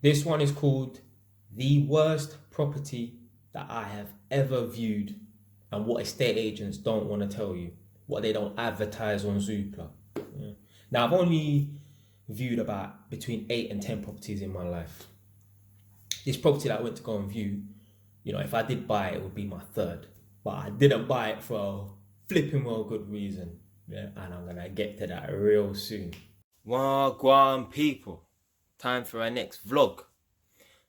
This one is called The Worst Property That I Have Ever Viewed, and what estate agents don't want to tell you, what they don't advertise on Zoopla. Yeah. Now, I've only viewed about between 8 and 10 properties in my life. This property that I went to go and view, if I did buy it, it would be my third. But I didn't buy it for a flipping well good reason. Yeah, and I'm going to get to that real soon. Wagwan people. Time for our next vlog.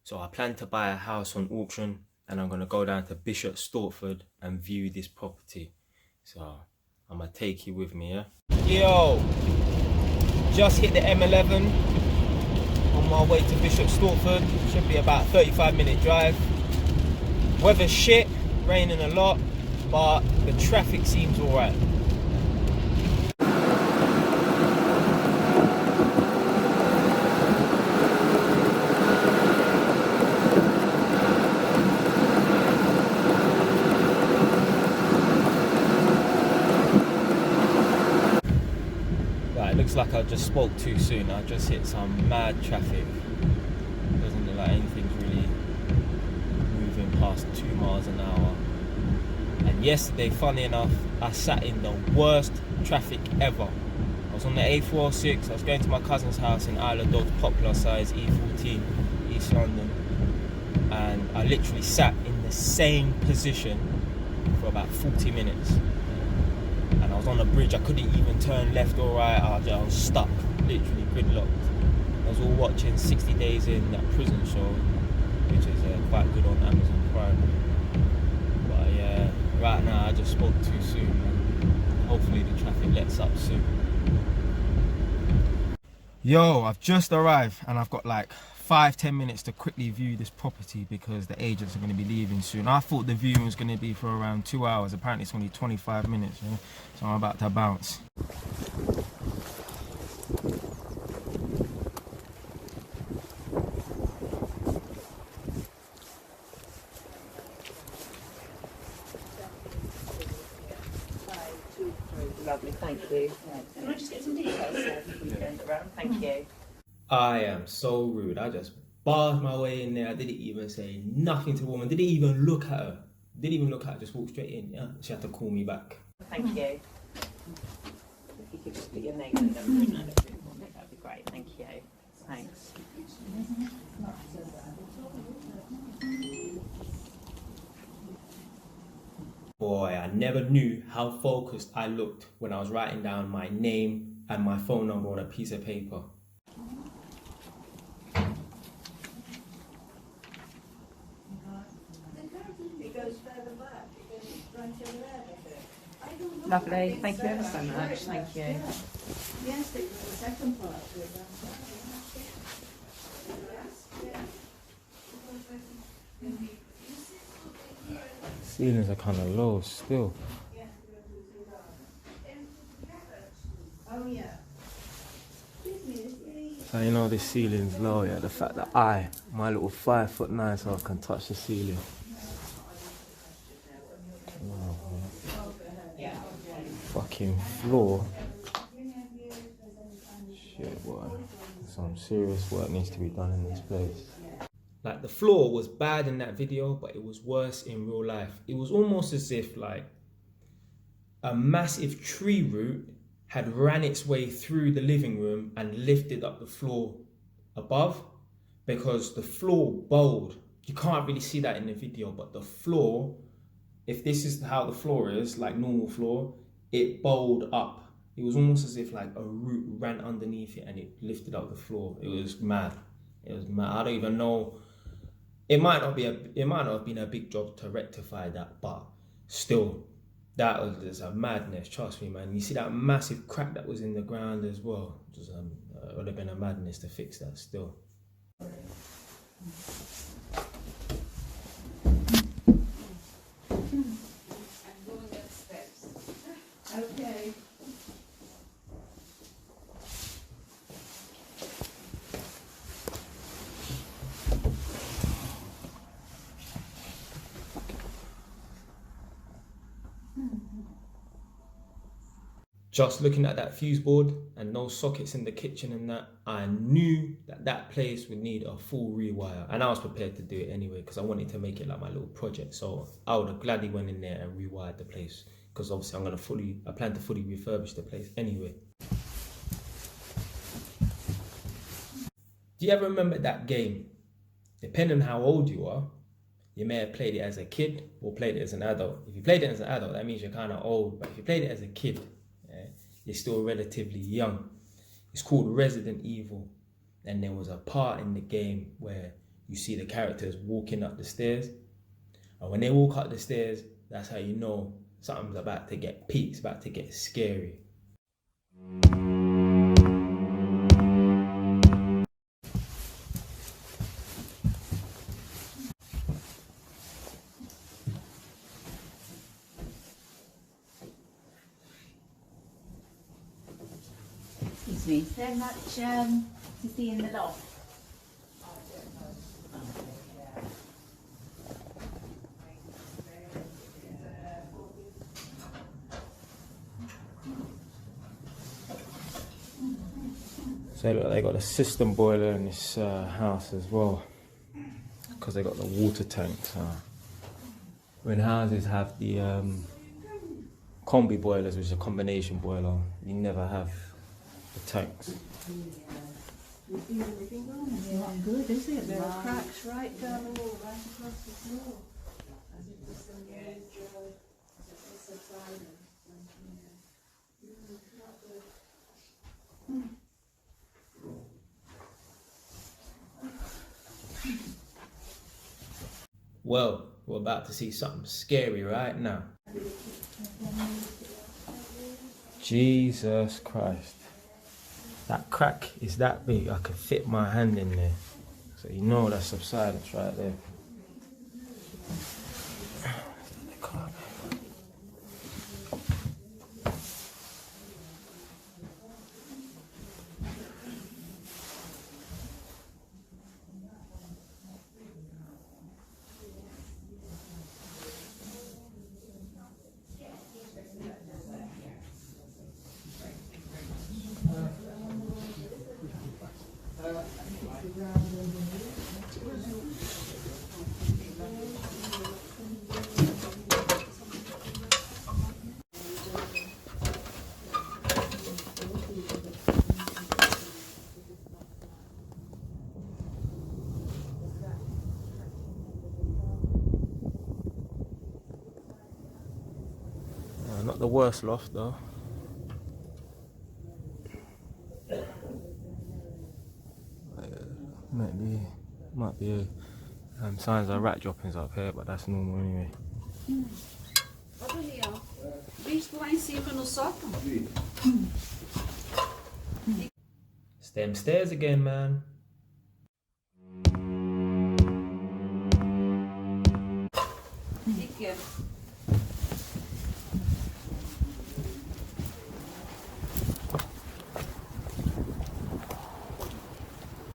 So I plan to buy a house on auction, and I'm going to go down to Bishop Stortford and view this property. So I'm going to take you with me, yeah? Yo, just hit the M11 on my way to Bishop Stortford. Should be about a 35-minute drive. Weather's shit, raining a lot, but the traffic seems alright. Looks like I just spoke too soon. I just hit some mad traffic. Doesn't look like anything's really moving past 2 miles an hour. And yesterday, funny enough, I sat in the worst traffic ever. I was on the A406. I was going to my cousin's house in Isle of Dogs, Poplar Size, E14, East London. And I literally sat in the same position for about 40 minutes. I was on a bridge, I couldn't even turn left or right, I was stuck, literally gridlocked. I was all watching 60 Days In, that prison show, which is quite good on Amazon Prime. But yeah, right now I just spoke too soon, and hopefully the traffic lets up soon. Yo, I've just arrived and I've got like 5-10 minutes to quickly view this property because the agents are going to be leaving soon. I thought the viewing was going to be for around 2 hours. Apparently it's only 25 minutes, yeah? So I'm about to bounce. Lovely, thank you. Can I just get some details so we can turn it around? Thank you. I am so rude. I just barged my way in there. I didn't even say nothing to the woman. Didn't even look at her. Just walked straight in. Yeah, she had to call me back. Thank you. If you could just put your name and number in that, that'd be great. Thank you. Thanks. Boy, I never knew how focused I looked when I was writing down my name and my phone number on a piece of paper. Lovely, thank you ever so much, thank you. Yes, it was the second part. Ceilings are kind of low still. Oh yeah. So you know this ceiling's low, yeah. The fact that my little 5'9", so I can touch the ceiling. Fucking floor. Shit, boy. Some serious work needs to be done in this place. Like, the floor was bad in that video, but it was worse in real life. It was almost as if like a massive tree root had ran its way through the living room and lifted up the floor above, because the floor bowled. You can't really see that in the video, but the floor, if this is how the floor is, like normal floor, it bowled up. It was almost as if like a root ran underneath it and it lifted up the floor. It was mad. It was mad. I don't even know. It might not have been a big job to rectify that, but still, that was a madness. Trust me, man. You see that massive crack that was in the ground as well. It would have been a madness to fix that still. Okay. Just looking at that fuse board and no sockets in the kitchen and that, I knew that that place would need a full rewire, and I was prepared to do it anyway because I wanted to make it like my little project. So I would have gladly went in there and rewired the place, because obviously I plan to fully refurbish the place anyway. Do you ever remember that game? Depending on how old you are, you may have played it as a kid or played it as an adult. If you played it as an adult, that means you're kind of old. But if you played it as a kid, you're still relatively young. It's called Resident Evil. And there was a part in the game where you see the characters walking up the stairs. And when they walk up the stairs, that's how you know something's about to get peaked, it's about to get scary. Excuse me, is there much to see in the loft? So look, they got a system boiler in this house as well, because they got the water tanks. When houses have the combi boilers, which is a combination boiler, you never have the tanks. It's not good, is it? There are cracks right down the wall, right across the floor. As if there's some huge, as if it's subsiding. Not good. Well, we're about to see something scary right now. Jesus Christ. That crack is that big, I could fit my hand in there. So you know that's subsidence right there. Not the worst loft though. Might be signs of rat droppings up here, but that's normal anyway. Olha ali, ó. Visto lá em cima no sótão. It's them stairs again, man. E que é?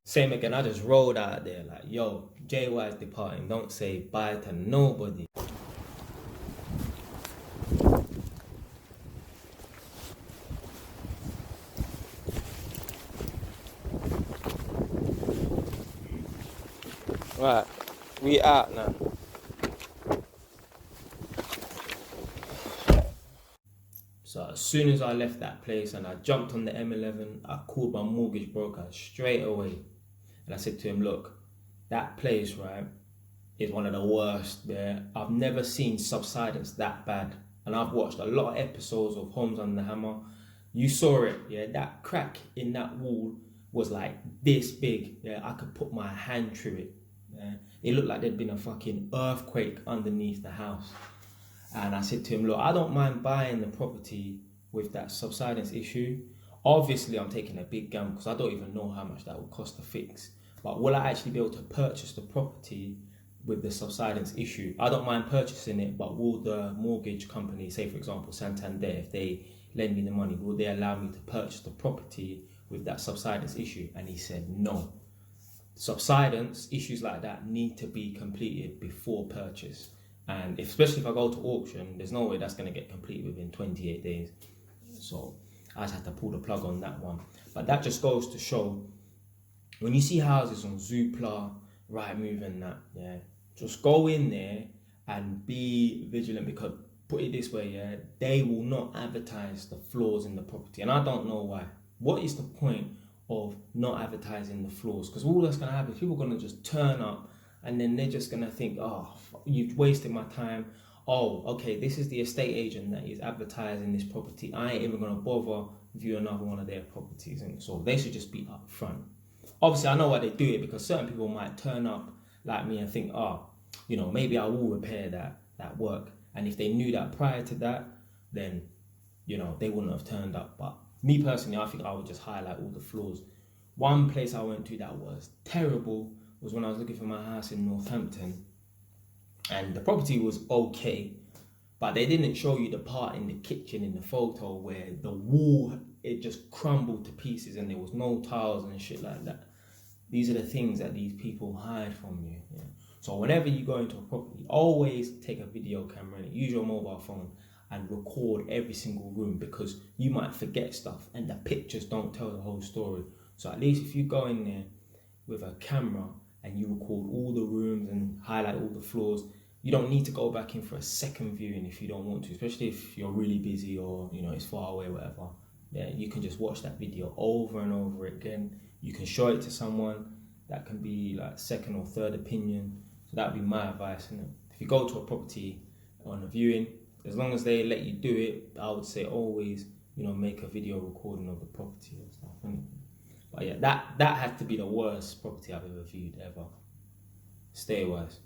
Same again, I just rolled out there like, yo, JY's departing, don't say bye to nobody. Right, we out now. So as soon as I left that place and I jumped on the M11, I called my mortgage broker straight away. And I said to him, look, that place, right, is one of the worst there. I've never seen subsidence that bad. And I've watched a lot of episodes of Homes Under the Hammer. You saw it, yeah, that crack in that wall was like this big. Yeah, I could put my hand through it. Yeah. It looked like there'd been a fucking earthquake underneath the house. And I said to him, look, I don't mind buying the property with that subsidence issue. Obviously, I'm taking a big gamble because I don't even know how much that will cost to fix. But will I actually be able to purchase the property with the subsidence issue? I don't mind purchasing it, but will the mortgage company, say for example Santander, if they lend me the money, will they allow me to purchase the property with that subsidence issue? And he said no. Subsidence issues like that need to be completed before purchase. And especially if I go to auction, there's no way that's going to get completed within 28 days. So I just had to pull the plug on that one. But that just goes to show, when you see houses on Zoopla, Rightmove and that, yeah, just go in there and be vigilant, because put it this way, yeah, they will not advertise the flaws in the property, and I don't know why. What is the point of not advertising the flaws? Because all that's going to happen is people are going to just turn up, and then they're just going to think, oh, you've wasted my time. Oh, okay, this is the estate agent that is advertising this property. I ain't even going to bother view another one of their properties. And so they should just be upfront. Obviously, I know why they do it, because certain people might turn up like me and think, oh, you know, maybe I will repair that work. And if they knew that prior to that, then, you know, they wouldn't have turned up. But me personally, I think I would just highlight all the flaws. One place I went to that was terrible was when I was looking for my house in Northampton. And the property was okay, but they didn't show you the part in the kitchen in the photo where the wall, it just crumbled to pieces and there was no tiles and shit like that. These are the things that these people hide from you. Yeah. So whenever you go into a property, always take a video camera and use your mobile phone and record every single room, because you might forget stuff and the pictures don't tell the whole story. So at least if you go in there with a camera and you record all the rooms and highlight all the flaws, you don't need to go back in for a second viewing if you don't want to, especially if you're really busy or, you know, it's far away, whatever. Yeah, you can just watch that video over and over again. You can show it to someone. That can be like second or third opinion. So that would be my advice. Innit? If you go to a property on a viewing, as long as they let you do it, I would say always, you know, make a video recording of the property and stuff. Innit? But yeah, that had to be the worst property I've ever viewed ever. Stay wise.